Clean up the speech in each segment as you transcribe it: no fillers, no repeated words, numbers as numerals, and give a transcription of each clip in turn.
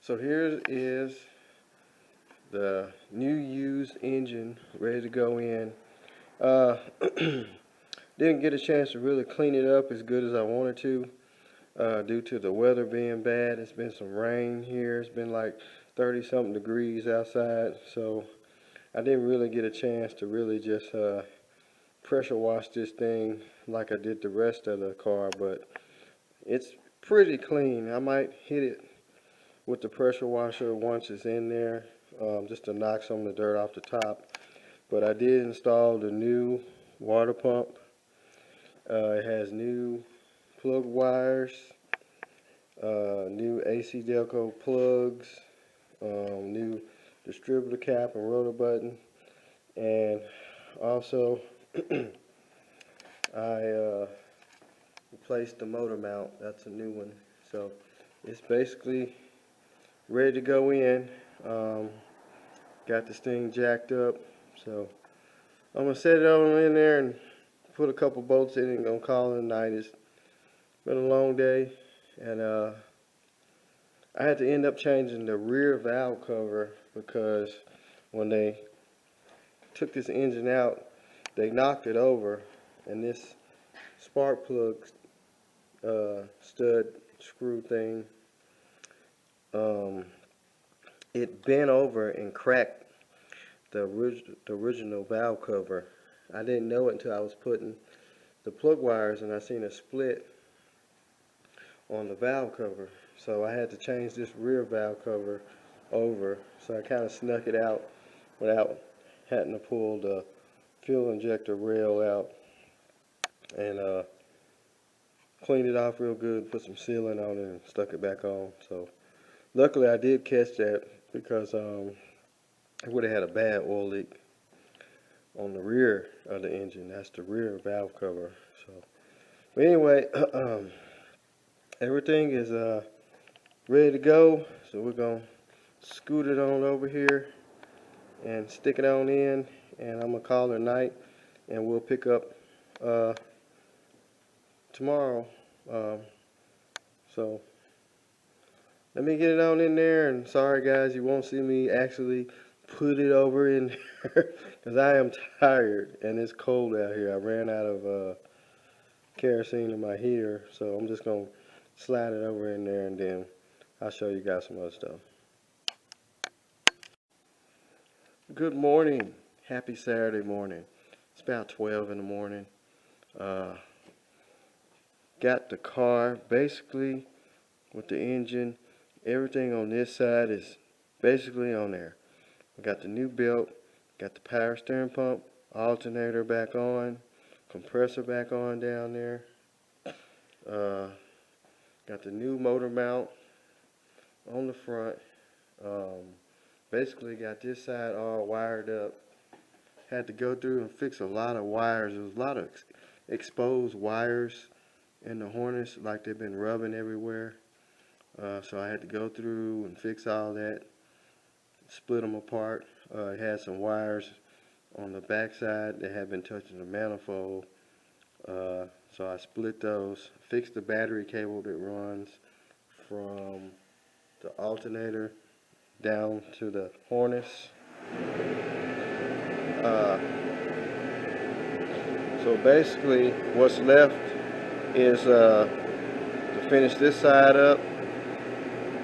So here is the new used engine ready to go in. Didn't get a chance to really clean it up as good as I wanted to due to the weather being bad. It's been some rain here. It's been like 30 something degrees outside, so I didn't really get a chance to really just pressure wash this thing like I did the rest of the car, but it's pretty clean. I might hit it with the pressure washer once it's in there, just to knock some of the dirt off the top. But I did install the new water pump. It has new plug wires, new AC Delco plugs, new distributor cap and rotor button, and also I replaced the motor mount. That's a new one. So it's basically ready to go in. Got this thing jacked up, so I'm gonna set it on in there and put a couple bolts in it and gonna call it a night. It's been a long day, and I had to end up changing the rear valve cover because when they took this engine out, they knocked it over, and this spark plug stud screw thing, it bent over and cracked the original valve cover. I didn't know it until I was putting the plug wires and I seen a split on the valve cover. So I had to change this rear valve cover over. So I kind of snuck it out without having to pull the fuel injector rail out, and cleaned it off real good, put some sealant on it, and stuck it back on. So luckily I did catch that, because I would have had a bad oil leak on the rear of the engine. That's the rear valve cover. So, but anyway, everything is ready to go. So we're gonna scoot it on over here and stick it on in, and I'm gonna call it a night, and we'll pick up tomorrow. So let me get it on in there, and sorry guys, you won't see me actually put it over in there because I am tired and it's cold out here. I ran out of kerosene in my heater, so I'm just gonna slide it over in there, and then I'll show you guys some other stuff. Good morning. Happy Saturday morning. It's about 12 in the morning. Got the car basically with the engine. Everything on this side is basically on there. We got the new belt, got the power steering pump, alternator back on, compressor back on down there. Got the new motor mount on the front. Basically got this side all wired up. Had to go through and fix a lot of wires. There was a lot of exposed wires in the harness, like they've been rubbing everywhere. So I had to go through and fix all that, split them apart. It had some wires on the back side that had been touching the manifold. So I split those, fixed the battery cable that runs from the alternator down to the harness. So basically what's left is to finish this side up.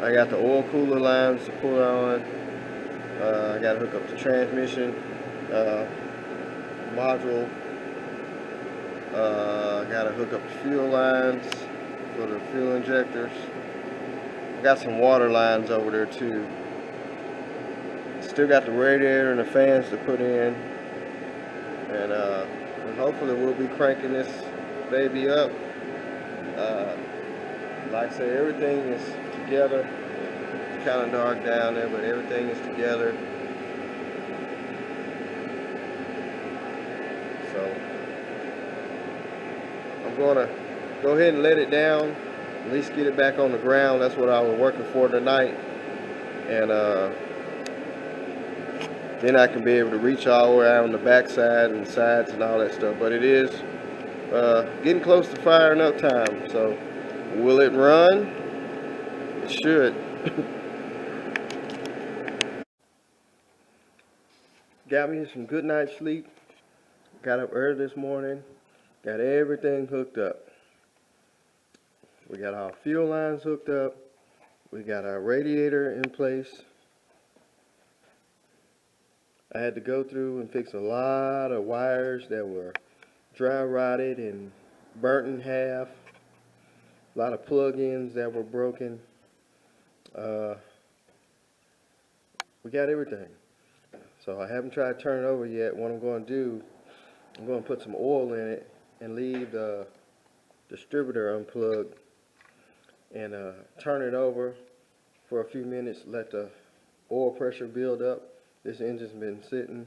I got the oil cooler lines to put on. I got to hook up the transmission module. I got to hook up the fuel lines for the fuel injectors. I got some water lines over there too. Still got the radiator and the fans to put in, and hopefully we'll be cranking this baby up. Like I say, everything is together. It's kind of dark down there, but everything is together. So I'm gonna go ahead and let it down, at least get it back on the ground. That's what I was working for tonight, and then I can be able to reach all the way out on the back side and sides and all that stuff. But it is getting close to firing up time. So will it run? It should. got me some good night's sleep. Got up early this morning. Got everything hooked up. We got our fuel lines hooked up. We got our radiator in place. I had to go through and fix a lot of wires that were dry rotted and burnt in half. A lot of plug-ins that were broken. We got everything. So I haven't tried to turn it over yet. What I'm going to do, I'm going to put some oil in it and leave the distributor unplugged and turn it over for a few minutes, let the oil pressure build up. This engine's been sitting,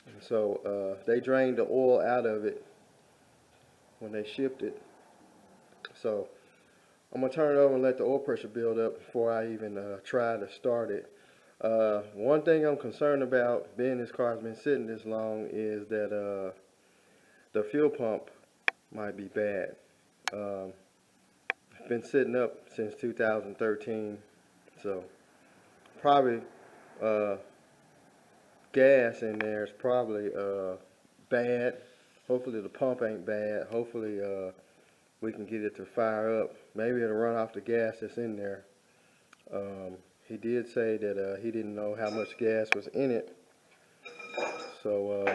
and so they drained the oil out of it when they shipped it. So I'm going to turn it over and let the oil pressure build up before I even try to start it. One thing I'm concerned about, being this car has been sitting this long, is that the fuel pump might be bad. It's been sitting up since 2013, so probably gas in there is probably bad. Hopefully the pump ain't bad. Hopefully we can get it to fire up. Maybe it'll run off the gas that's in there. He did say that he didn't know how much gas was in it. So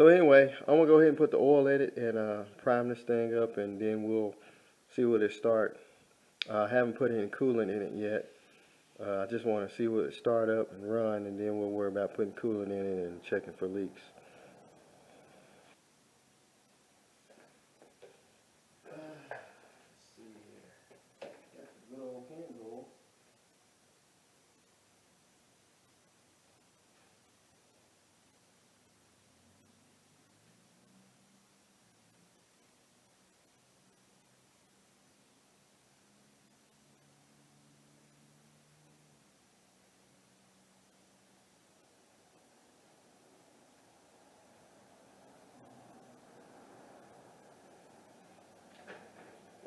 anyway, I'm gonna go ahead and put the oil in it and prime this thing up, and then we'll see what it start. I haven't put any coolant in it yet. I just want to see what it start up and run, and then we'll worry about putting coolant in it and checking for leaks. Let's see here. Got the good old handle.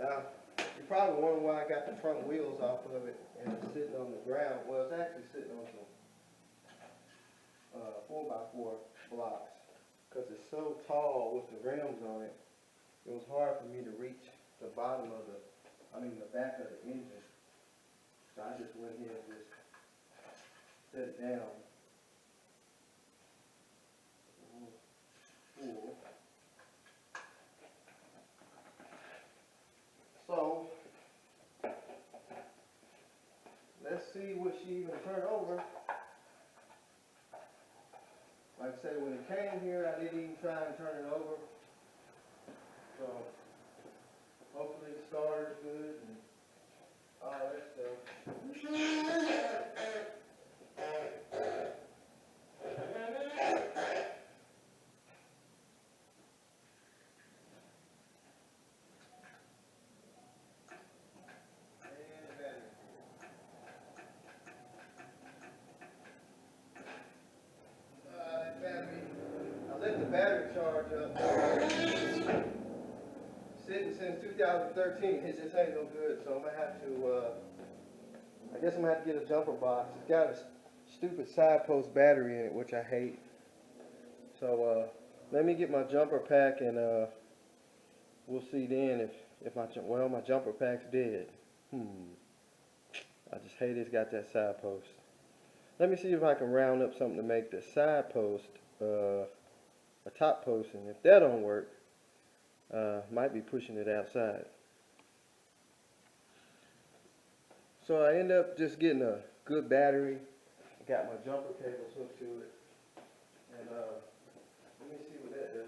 Now, you probably wonder why I got the front wheels off of it and it's sitting on the ground. Well, it's actually sitting on some 4x4 blocks because it's so tall with the rims on it. It was hard for me to reach the bottom of the back of the engine. So I just went here and just set it down. Cool. So, let's see what she even turned over. Like I said, when it came here, I didn't even try and turn it over. So, hopefully the starter's good and all that stuff. Let the battery charge up. Sitting since 2013, it just ain't no good. So I'm gonna have to. I guess I'm gonna have to get a jumper box. It's got a stupid side post battery in it, which I hate. So let me get my jumper pack, and we'll see then if my jumper pack's dead. I just hate it's got that side post. Let me see if I can round up something to make the side post a top post, and if that don't work, might be pushing it outside. So I end up just getting a good battery. I got my jumper cables hooked to it, and let me see what that does.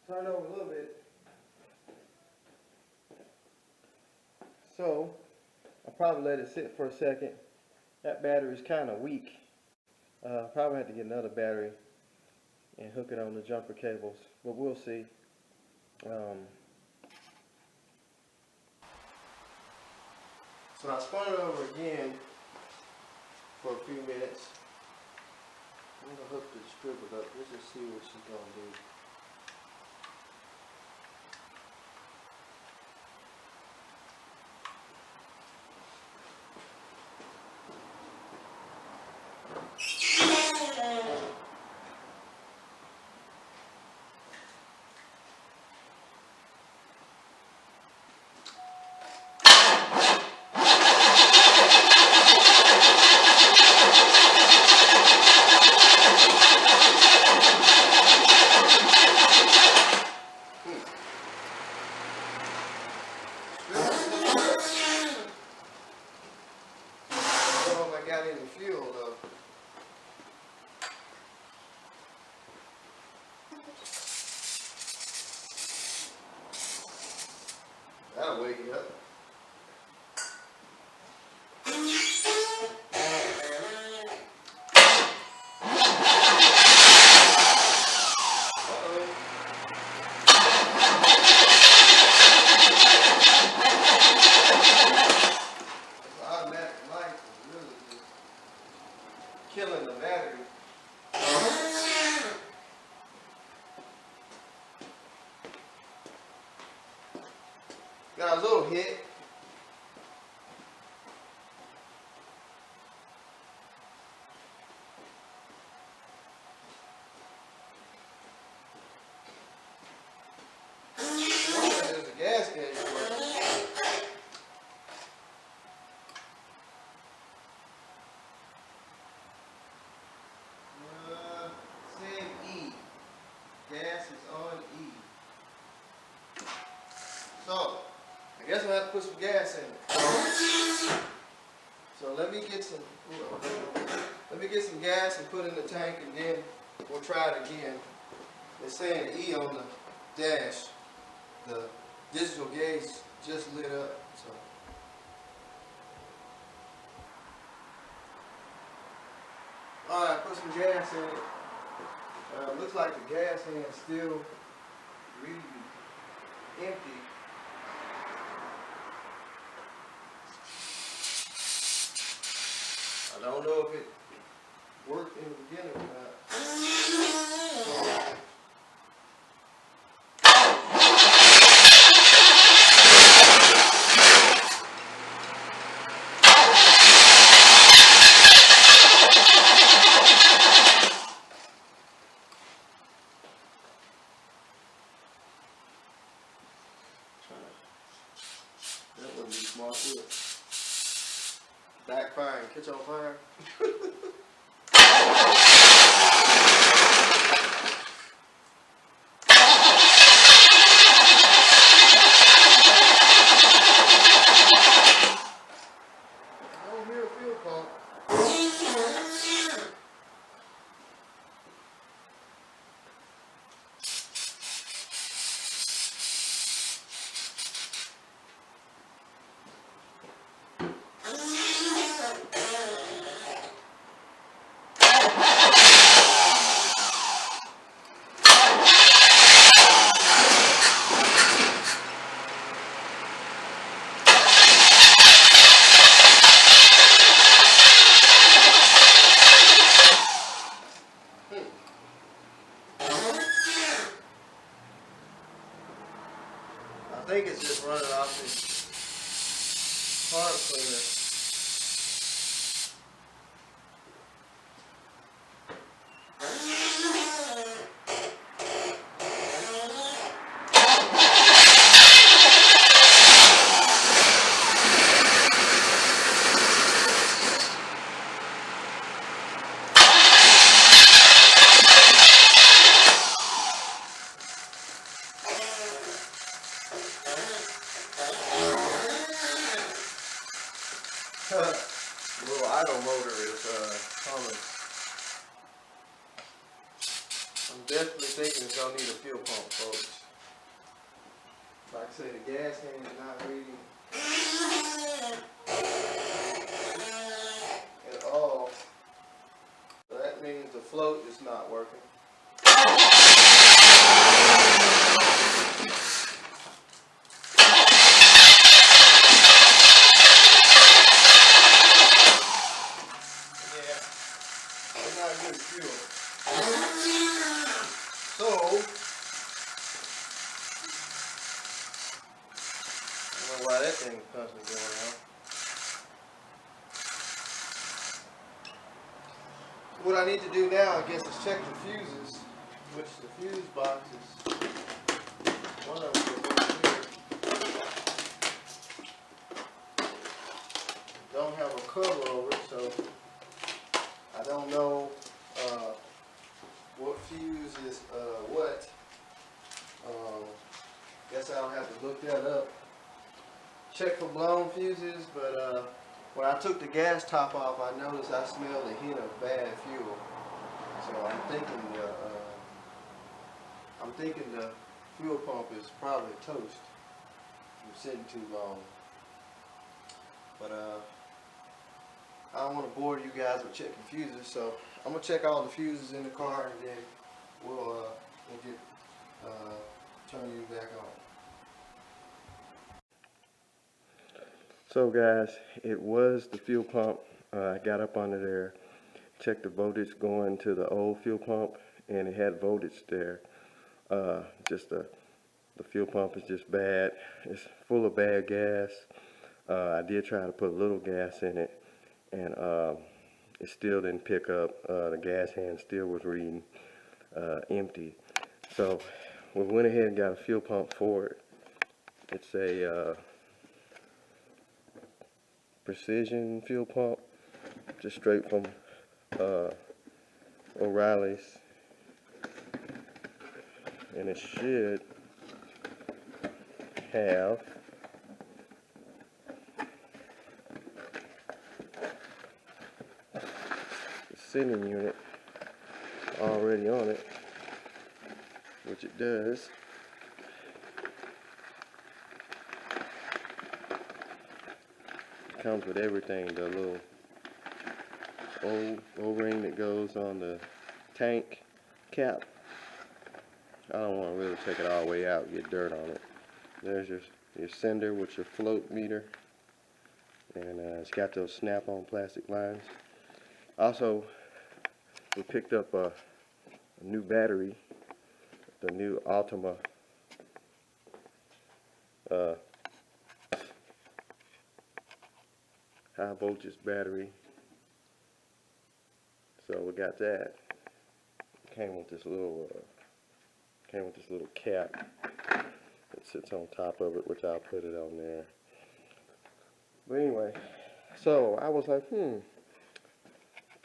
Turn over a little bit. So I'll probably let it sit for a second. That battery's kind of weak. Probably have to get another battery and hook it on the jumper cables, but we'll see. So I spun it over again for a few minutes. I'm going to hook the distributor up. Let's just see what she's going to do. That'll wake you up. Automatic lights is really just killing the battery. Got a little hit. There's a gas gauge working. Saying E. Gas is on E. So, I guess I'm gonna have to put some gas in it. So let me get some gas and put in the tank, and then we'll try it again. It's saying E on the dash. The digital gauge just lit up. So alright, put some gas in it. Looks like the gas hand's still really empty. I don't know if it worked in the beginning or not. That wouldn't be smart, would it? Backfire and catch on fire. I don't hear a fuel pump. I think it's just running off this carb cleaner. Little idle motor is coming. I'm definitely thinking it's gonna need a fuel pump, folks. Like I say, the gas hand is not reading at all. So that float is not working. Yeah, it's not good fuel. So, I don't know why that thing is constantly going out. What I need to do now, I guess, is check the fuses, which the fuse boxes, one of them is over here, don't have a cover over it, so I don't know what fuse is what. Guess I'll have to look that up. Check for blown fuses, but when I took the gas top off, I noticed I smelled a hint of bad fuel. So I'm thinking the fuel pump is probably toast. It's sitting too long. But I don't want to bore you guys with checking fuses, so I'm gonna check all the fuses in the car, and then we'll get turn you back on. So guys, it was the fuel pump. I got up under there, checked the voltage going to the old fuel pump, and it had voltage there. Just the fuel pump is just bad. It's full of bad gas. I did try to put a little gas in it, and it still didn't pick up. The gas hand still was reading empty. So we went ahead and got a fuel pump for it. It's a precision fuel pump, just straight from O'Reilly's, and it should have the sending unit already on it, which it does. Comes with everything, the little O-ring that goes on the tank cap. I don't want to really take it all the way out and get dirt on it. There's your sender with your float meter, and it's got those snap-on plastic lines. Also, we picked up a new battery, the new Ultima high voltage battery. So we got that. Came with this little cap that sits on top of it, which I'll put it on there. But anyway, so I was like,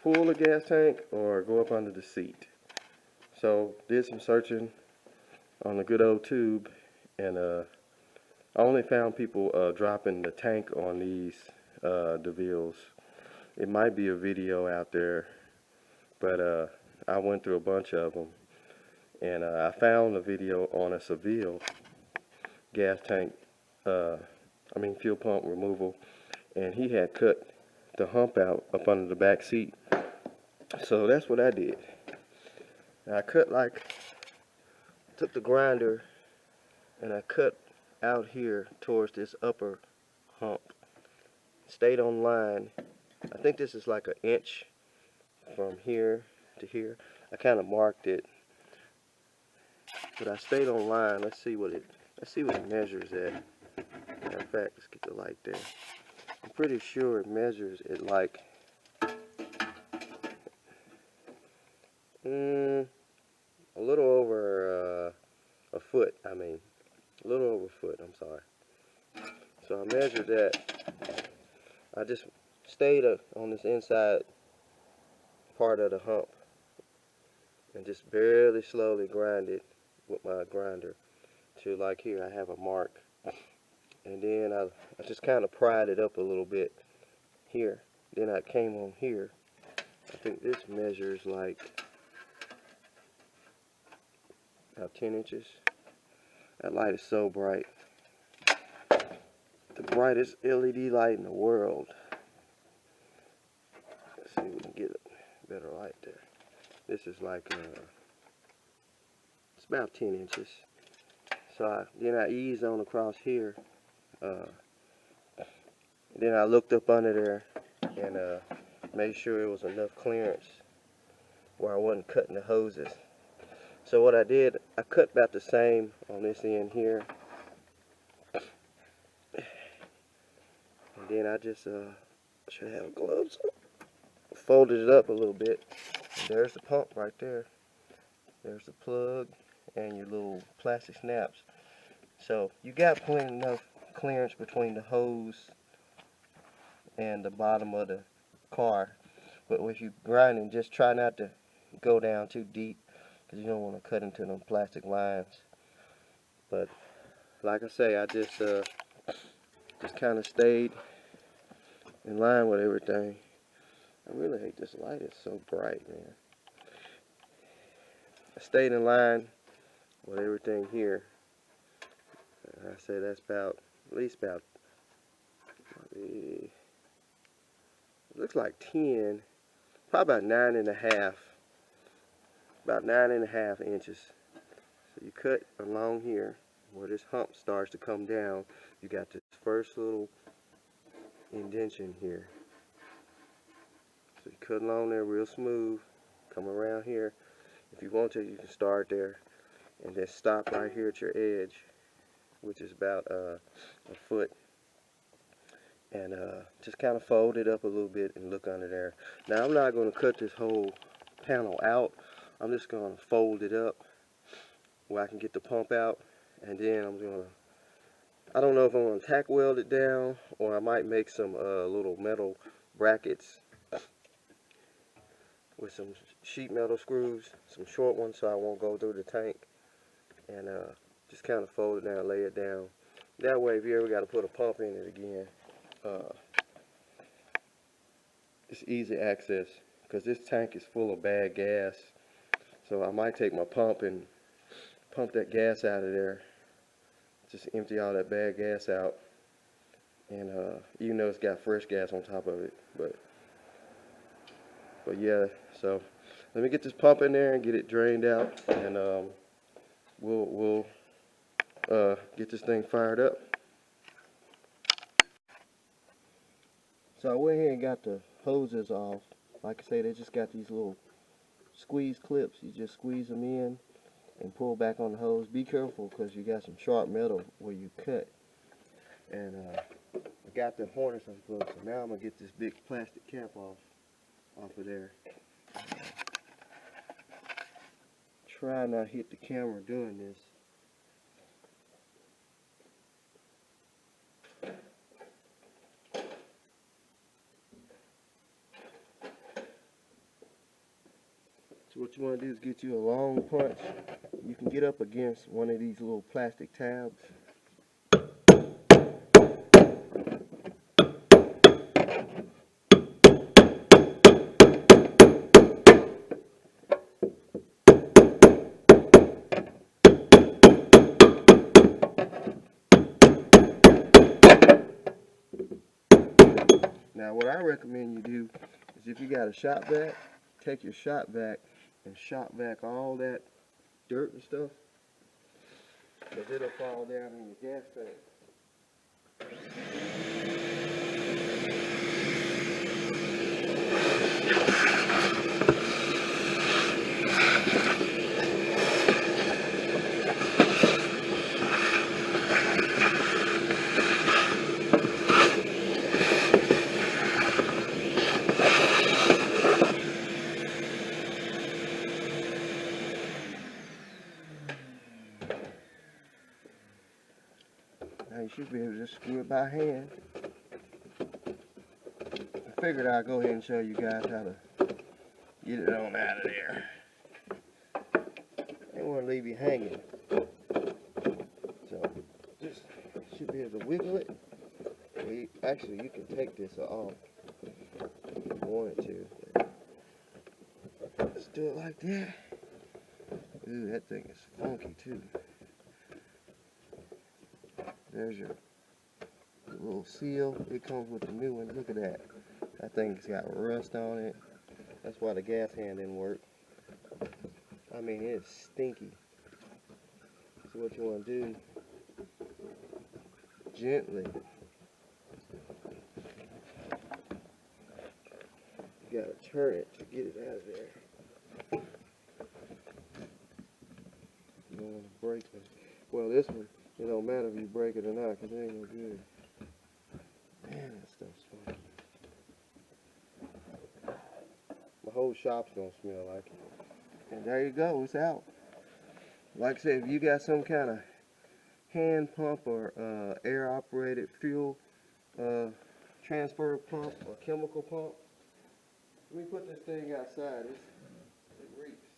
pull the gas tank or go up under the seat. So did some searching on the good old tube, and I only found people dropping the tank on these DeVilles. It might be a video out there, but I went through a bunch of them, and I found a video on a Seville gas tank, fuel pump removal, and he had cut the hump out up under the back seat. So that's what I did. I took the grinder and I cut out here towards this upper hump. Stayed on line. I think this is like an inch from here to here. I kind of marked it, but I stayed on line. Let's see what it measures at. Matter of fact, let's get the light there. I'm pretty sure it measures it like a little over a foot. A little over a foot. I'm sorry. So I measured that. I just stayed on this inside part of the hump and just barely slowly grind it with my grinder to like here. I have a mark, and then I just kind of pried it up a little bit here. Then I came on here. I think this measures like about 10 inches. That light is so bright. The brightest LED light in the world. Let's see if we can get a better light there. This is like it's about 10 inches. So then I eased on across here. Then I looked up under there and made sure it was enough clearance where I wasn't cutting the hoses. So what I did, I cut about the same on this end here. And then I just should have gloves on. Folded it up a little bit. And there's the pump right there. There's the plug and your little plastic snaps. So you got plenty enough clearance between the hose and the bottom of the car. But if you grinding, just try not to go down too deep, because you don't want to cut into them plastic lines. But like I say, I just kind of stayed in line with everything. I really hate this light, it's so bright, man. I stayed in line with everything here. I say that's about, at least about, it looks like 10, probably about 9.5, about 9.5 inches. So you cut along here where this hump starts to come down. You got this first little indentation here. So you cut along there real smooth, come around here. If you want to, you can start there and then stop right here at your edge, which is about a foot. And just kind of fold it up a little bit and look under there. Now I'm not going to cut this whole panel out. I'm just going to fold it up where I can get the pump out, and then I'm going to, I don't know if I'm going to tack weld it down, or I might make some little metal brackets with some sheet metal screws, some short ones so I won't go through the tank, and just kind of fold it down, lay it down. That way if you ever got to put a pump in it again, it's easy access, because this tank is full of bad gas. So I might take my pump and pump that gas out of there, just empty all that bad gas out, and even though it's got fresh gas on top of it, but yeah. So let me get this pump in there and get it drained out, and we'll get this thing fired up. So I went here and got the hoses off. Like I say, they just got these little squeeze clips. You just squeeze them in and pull back on the hose. Be careful, because you got some sharp metal where you cut. And I got the harness unplugged, so now I'm gonna get this big plastic cap off of there. Try not to hit the camera doing this. So what you want to do is get you a long punch. You can get up against one of these little plastic tabs. Now what I recommend you do is, if you got a shop vac, take your shop vac and shop vac all that dirt and stuff, because it'll fall down in your gas tank. Now you should be able to just screw it by hand. I figured I'd go ahead and show you guys how to get it on out of there. They want to leave you hanging. So just should be able to wiggle it. Actually, you can take this off if you wanted to. Let's do it like that. Ooh, that thing is funky too. There's your little seal. It comes with the new one. Look at that. That thing's got rust on it. That's why the gas hand didn't work. I mean, it's stinky. So what you want to do, gently, you gotta turn it to get it out of there. You don't want to break it. Well, this one, it don't matter if you break it or not, because it ain't no good. Man, that stuff's funky. My whole shop's gonna smell like it. And there you go, it's out. Like I said, if you got some kind of hand pump or air-operated fuel transfer pump or chemical pump, let me put this thing outside. It reeks.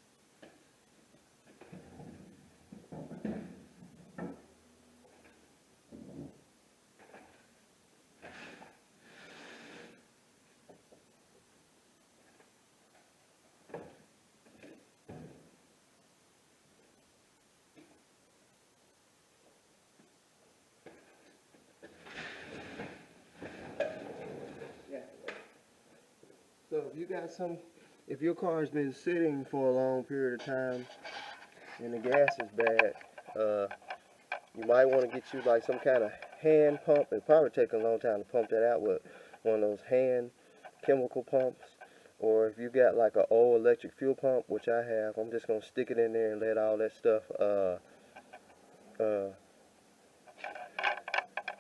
So if your car's been sitting for a long period of time and the gas is bad, you might want to get you like some kind of hand pump. It'll probably take a long time to pump that out with one of those hand chemical pumps. Or if you got like an old electric fuel pump, which I have, I'm just going to stick it in there and let all that stuff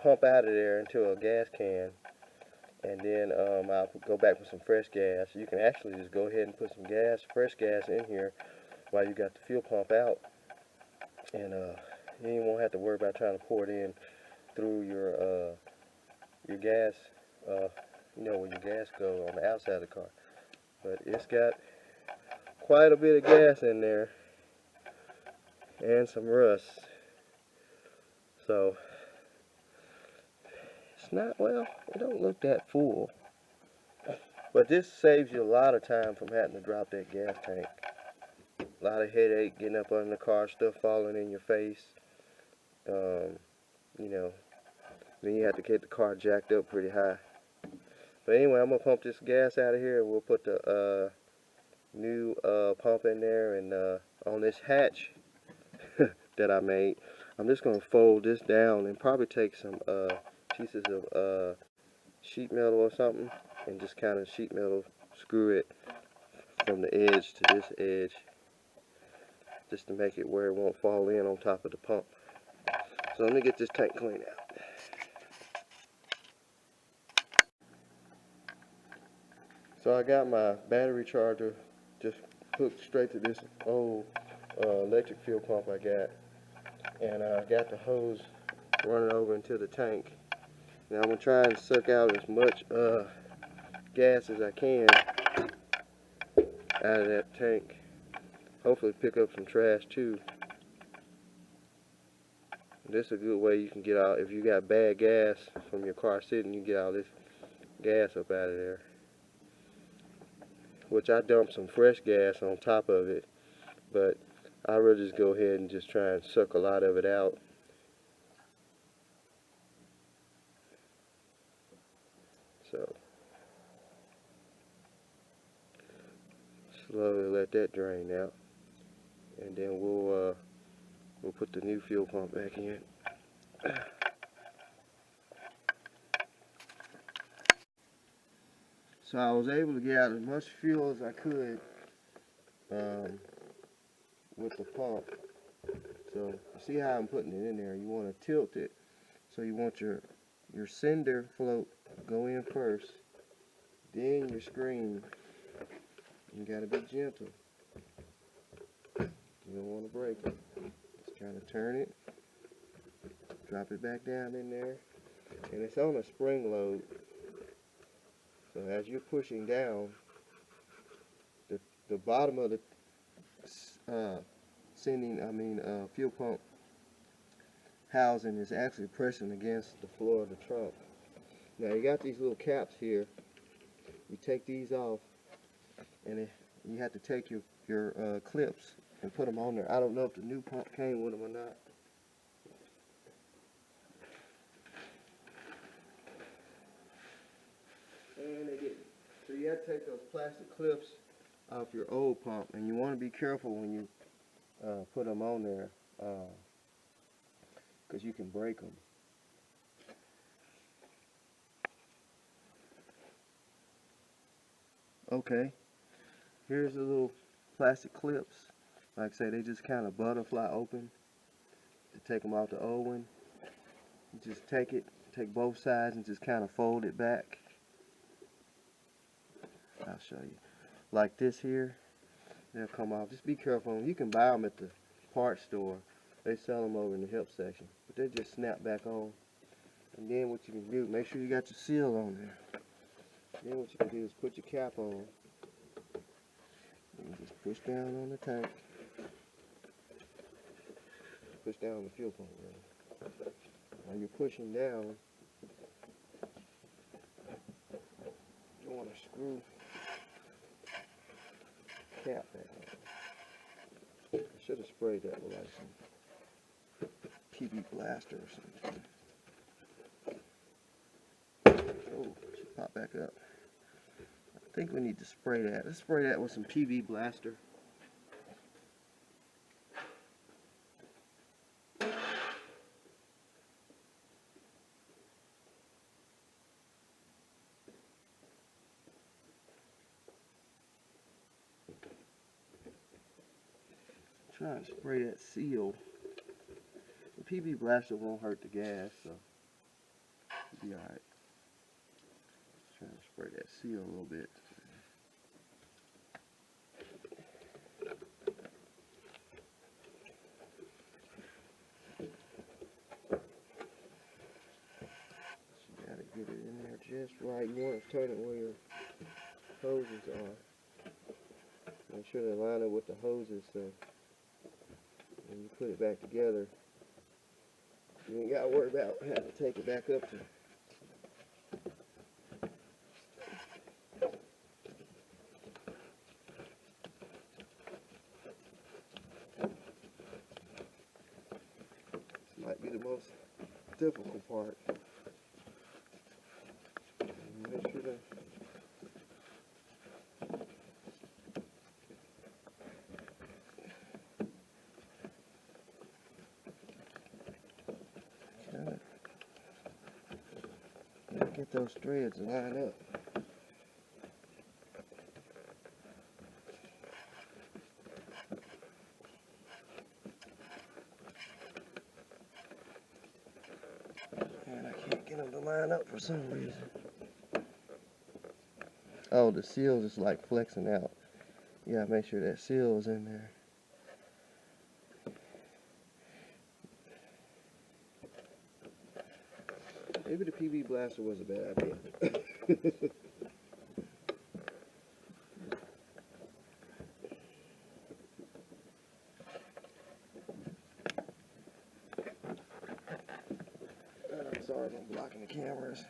pump out of there into a gas can. And then I'll go back with some fresh gas. You can actually just go ahead and put some fresh gas in here while you got the fuel pump out. And you won't have to worry about trying to pour it in through your gas, you know, where your gas goes on the outside of the car. But it's got quite a bit of gas in there and some rust. So it's not, well, it don't look that full. But this saves you a lot of time from having to drop that gas tank. A lot of headache getting up under the car, stuff falling in your face. You know, then you have to get the car jacked up pretty high. But anyway, I'm going to pump this gas out of here, and we'll put the new pump in there. And on this hatch that I made, I'm just going to fold this down and probably take some pieces of sheet metal or something and just kind of sheet metal screw it from the edge to this edge, just to make it where it won't fall in on top of the pump. So let me get this tank cleaned out. So I got my battery charger just hooked straight to this old electric fuel pump I got, and I got the hose running over into the tank. Now I'm going to try and suck out as much gas as I can out of that tank. Hopefully pick up some trash too. This is a good way you can get out, if you got bad gas from your car sitting, you get all this gas up out of there. Which I dumped some fresh gas on top of it, but I'd rather just go ahead and just try and suck a lot of it out. So slowly let that drain out, and then we'll put the new fuel pump back in. So I was able to get out as much fuel as I could with the pump. So you see how I'm putting it in there. You want to tilt it, so you want your cinder float go in first, then your screen. You gotta be gentle. You don't want to break it. Just kind of turn it, drop it back down in there, and it's on a spring load. So as you're pushing down, the bottom of the fuel pump housing is actually pressing against the floor of the trunk. Now you got these little caps here. You take these off, and you have to take your clips and put them on there. I don't know if the new pump came with them or not. And so you have to take those plastic clips off your old pump, and you want to be careful when you put them on there, because you can break them. Okay, here's the little plastic clips. Like I say, they just kind of butterfly open to take them off the old one. You just take both sides and just kind of fold it back. I'll show you. Like this here, they'll come off. Just be careful. You can buy them at the parts store. They sell them over in the help section. But they just snap back on. And then what you can do, make sure you got your seal on there. Then what you can do is put your cap on. And just push down on the tank. Push down on the fuel pump, really. While you're pushing down, you want to screw the cap back on. I should have sprayed that with like some PB blaster or something. Oh, it should pop back up. I think we need to spray that. Let's spray that with some PB blaster. Try and spray that seal. The PB blaster won't hurt the gas, so it'll be alright. Try to spray that seal a little bit. You gotta get it in there just right. You want to turn it where your hoses are. Make sure they line up with the hoses, so when you put it back together, you ain't got to worry about having to take it back up to. This might be the most difficult part. Make sure that get those threads to line up. And I can't get them to line up for some reason. Oh, the seal is like flexing out. You gotta make sure that seal is in there. Maybe the PB blaster was a bad idea. I'm sorry if I'm blocking the cameras.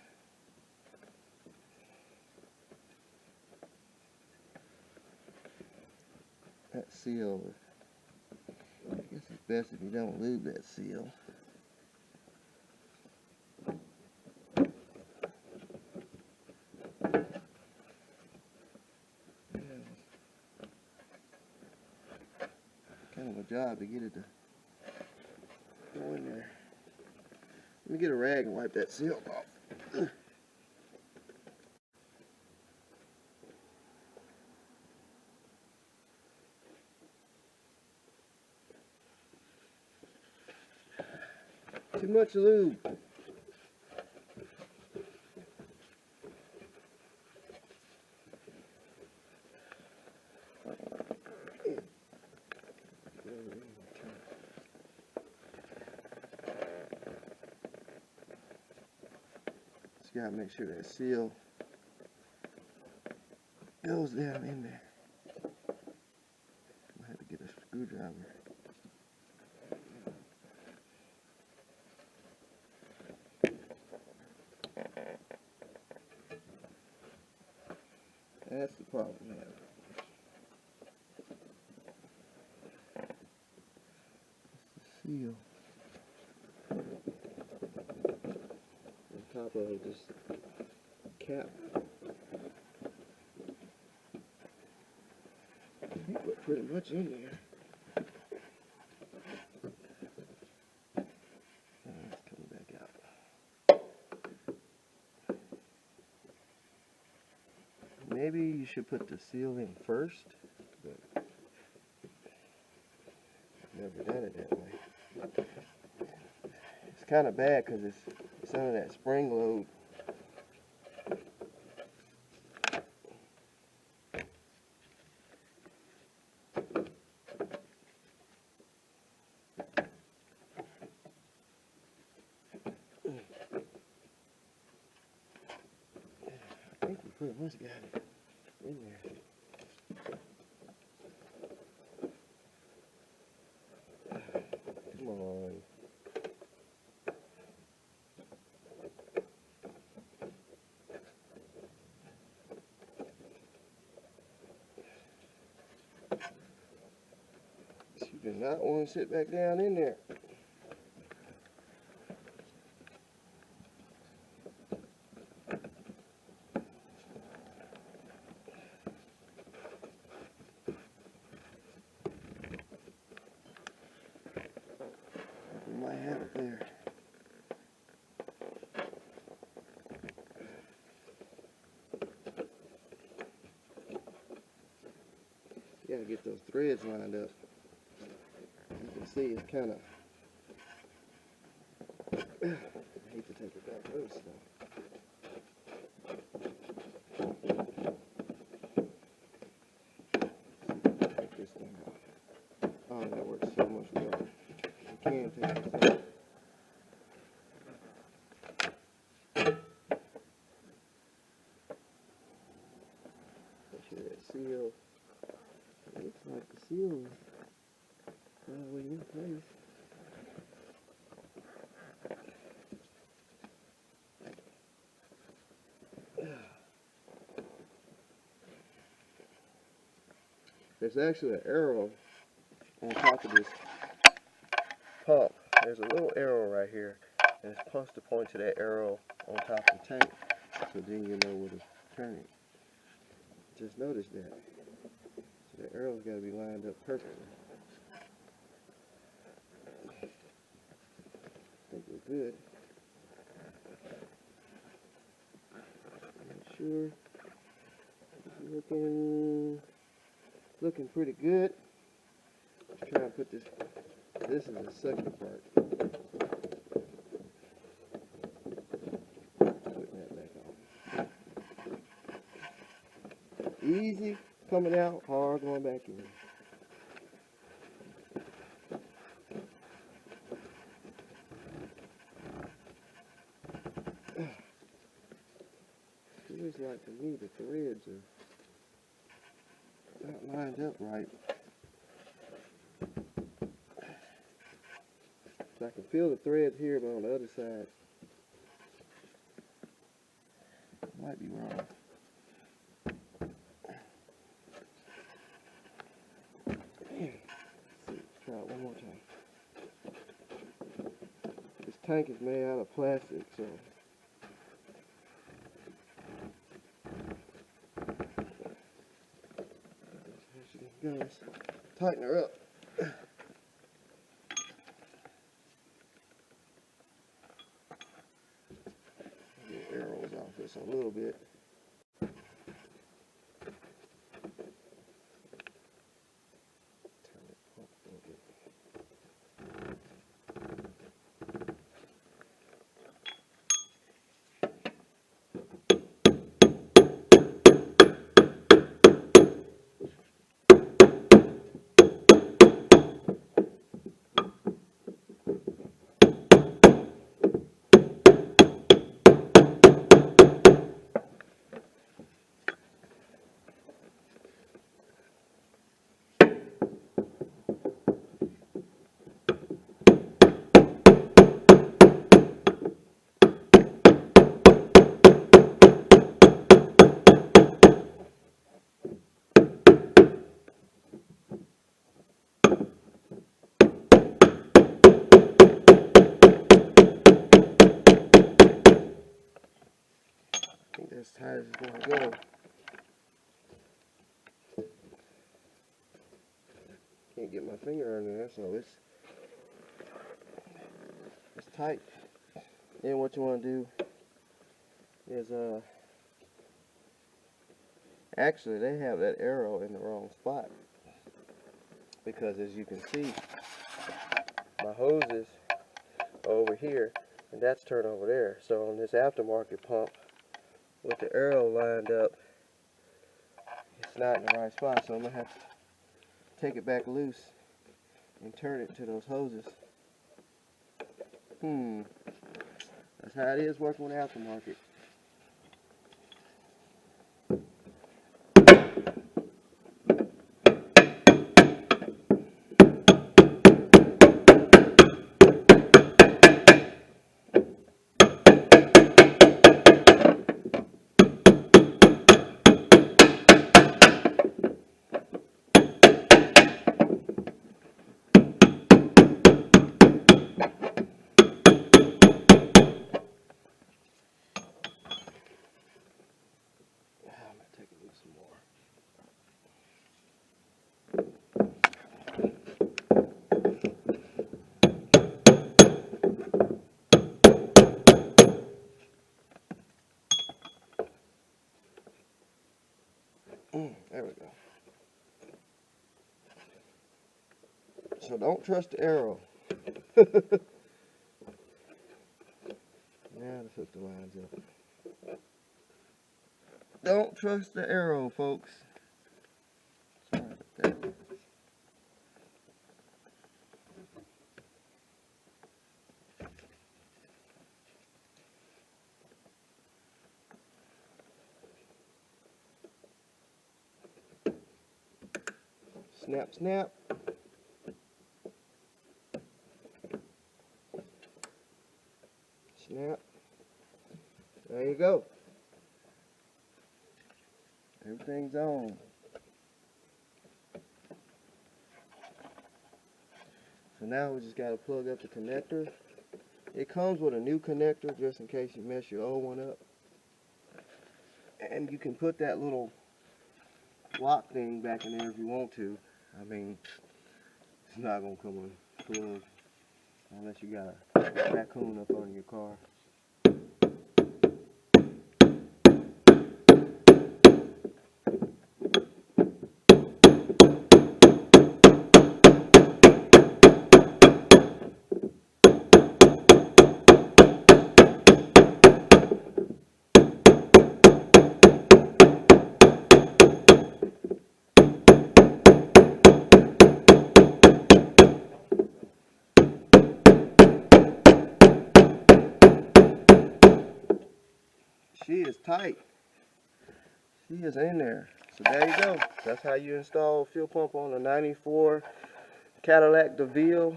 That seal, I guess it's best if you don't lube that seal. Kind of a job to get it to go in there. Let me get a rag and wipe that seal off. Too much lube. Just gotta make sure that seal goes down in there. I have to get a screwdriver. That's the problem now. It's the seal. On top of it, this cap. pretty much in there. It's coming back out. Maybe you should put the seal in first, but I've never done it that way. It's kind of bad because it's under that spring load. I think we pretty much got it in there. Come on. You do not want to sit back down in there. We might have it there. You gotta get those threads lined up. You can see it's kind of. I hate to take it back loose though. Take this thing out. Oh, that works so much better. You can take this out. Make sure that seal. It looks like the seal is probably in place. There's actually an arrow on top of this pump. There's a little arrow right here, and it's supposed to point to that arrow on top of the tank, so then you know where to turn it. Just notice that. So the arrow's got to be lined up perfectly. I think we're good. Make sure it's looking pretty good. Let's try and put this. This is the second part. Putting that back on. Easy coming out, hard going back in. Feels like to me the threads are not lined up right. So I can feel the threads here, but on the other side, might be wrong. Let's try it one more time. This tank is made out of plastic, so goes. Tighten her up. Get arrows off this a little bit. Turn it up a little bit. get my finger in there, so it's tight. Then what you want to do is actually they have that arrow in the wrong spot, because as you can see, my hoses are over here and that's turned over there. So on this aftermarket pump with the arrow lined up, it's not in the right spot, so I'm gonna have to take it back loose and turn it to those hoses. That's how it is working with aftermarket. There we go. So don't trust the arrow. Now to hook the lines up. Don't trust the arrow, folks. Sorry about that. Snap, snap. Snap. There you go. Everything's on. So now we just got to plug up the connector. It comes with a new connector just in case you mess your old one up. And you can put that little lock thing back in there if you want to. I mean, it's not going to come unplugged unless you got a raccoon up under your car. She is tight. She is in there. So there you go. That's how you install a fuel pump on a 94 Cadillac DeVille.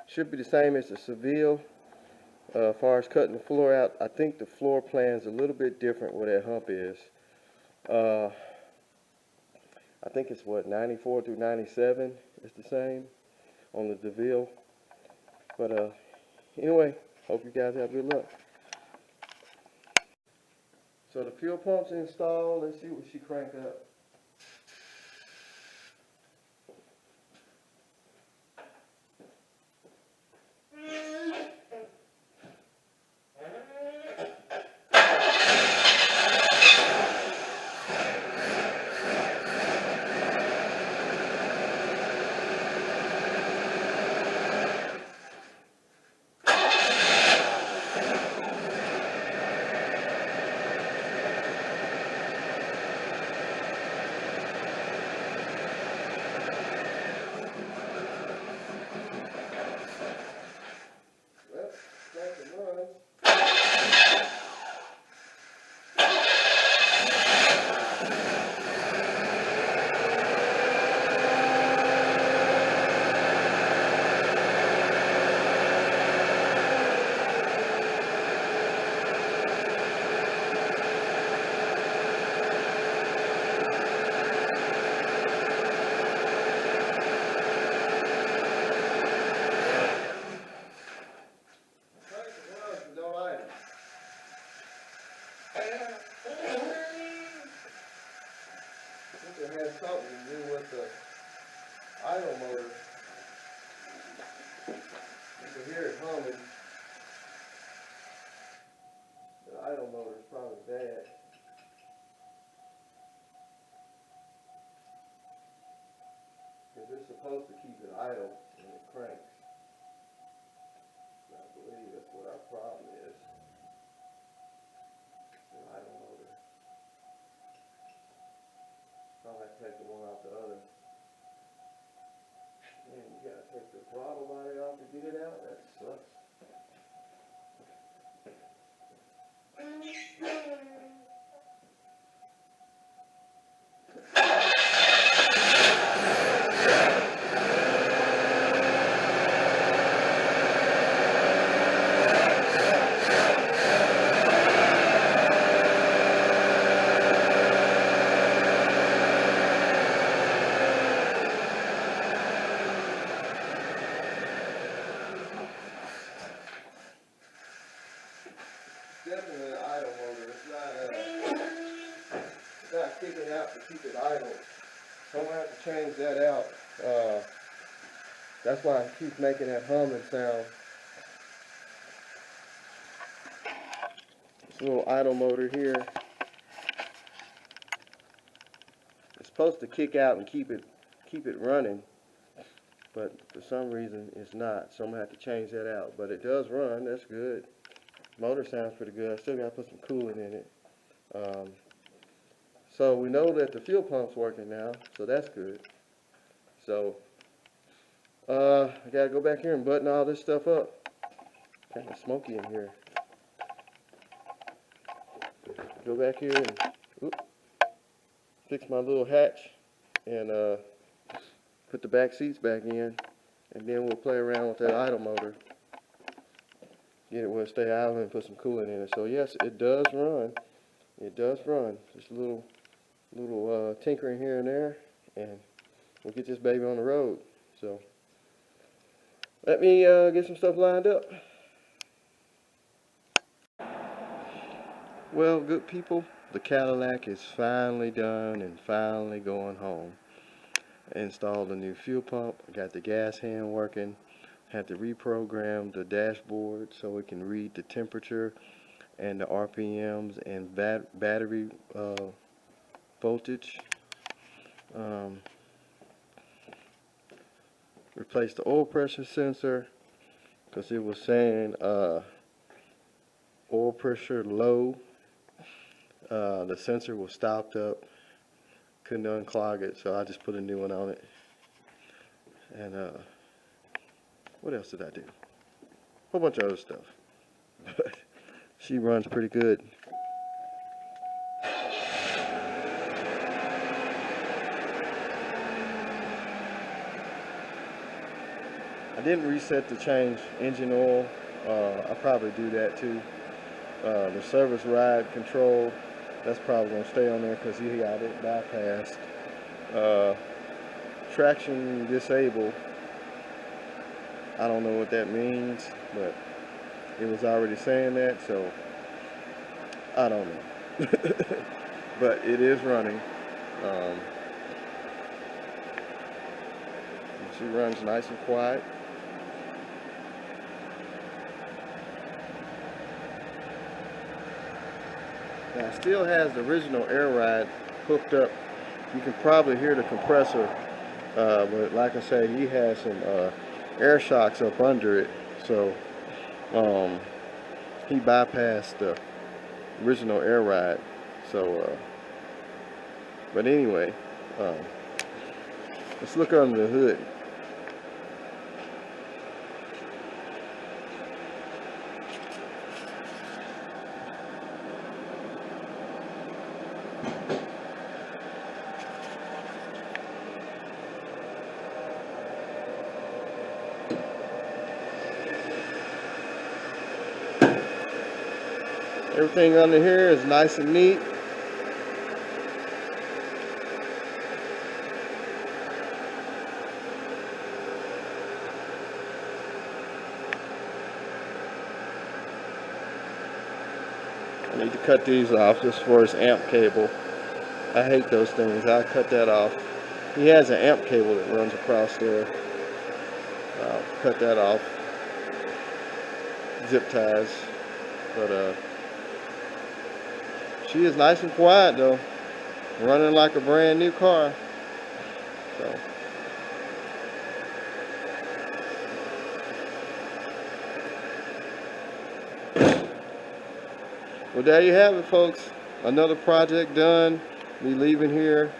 Should be the same as the Seville. As far as cutting the floor out, I think the floor plan's a little bit different where that hump is. I think it's what, 94 through 97 is the same on the DeVille. But anyway, hope you guys have good luck. So the fuel pump's installed. Let's see what she crank up. It has something to do with the idle motor, you can hear it humming. The idle motor is probably bad. Because it's supposed to keep it idle and it cranks. I believe that's what our problem is. The idle motor. I'll have to take the one out the other. Man, you gotta take the throttle body off to get it out? That sucks. Definitely an idle motor. It's not kicking out to keep it idle. So I'm gonna have to change that out. That's why it keeps making that humming sound. This little idle motor here, it's supposed to kick out and keep it running, but for some reason it's not. So I'm gonna have to change that out. But it does run. That's good. Motor sounds pretty good. I still got to put some coolant in it. So we know that the fuel pump's working now, so that's good. So I got to go back here and button all this stuff up. Kind of smoky in here. Go back here and fix my little hatch and put the back seats back in, and then we'll play around with that idle motor. Get it where it stay idle and put some coolant in it. So yes, it does run. It does run. Just a little tinkering here and there, and we'll get this baby on the road. So let me get some stuff lined up. Well, good people, the Cadillac is finally done and finally going home. I installed a new fuel pump. I got the gas hand working. Had to reprogram the dashboard so it can read the temperature and the RPMs and battery voltage. Replaced the oil pressure sensor because it was saying oil pressure low. The sensor was stopped up, couldn't unclog it, so I just put a new one on it. And what else did I do? A whole bunch of other stuff. But she runs pretty good. I didn't reset the change engine oil. I'll probably do that too. The service ride control, that's probably going to stay on there because he got it bypassed. Traction disabled. I don't know what that means, but it was already saying that, so I don't know. But it is running. She runs nice and quiet. Now it still has the original air ride hooked up. You can probably hear the compressor, but like I said, he has some air shocks up under it, so he bypassed the original air ride. So but anyway, let's look under the hood. Everything under here is nice and neat. I need to cut these off just for his amp cable. I hate those things. I'll cut that off. He has an amp cable that runs across there. I'll cut that off. Zip ties. But she is nice and quiet though. Running like a brand new car. So. Well, there you have it, folks. Another project done. Me leaving here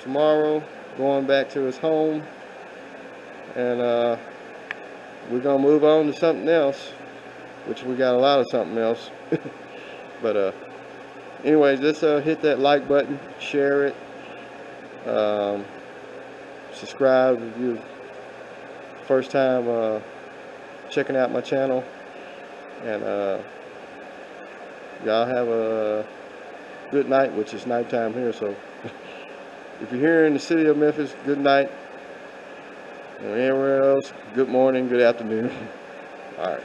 tomorrow, going back to his home, and we're gonna move on to something else, which we got a lot of something else. But anyways, just hit that like button, share it, subscribe if you're first time checking out my channel, and y'all have a good night, which is nighttime here. So if you're here in the city of Memphis, good night. And anywhere else, good morning, good afternoon. All right.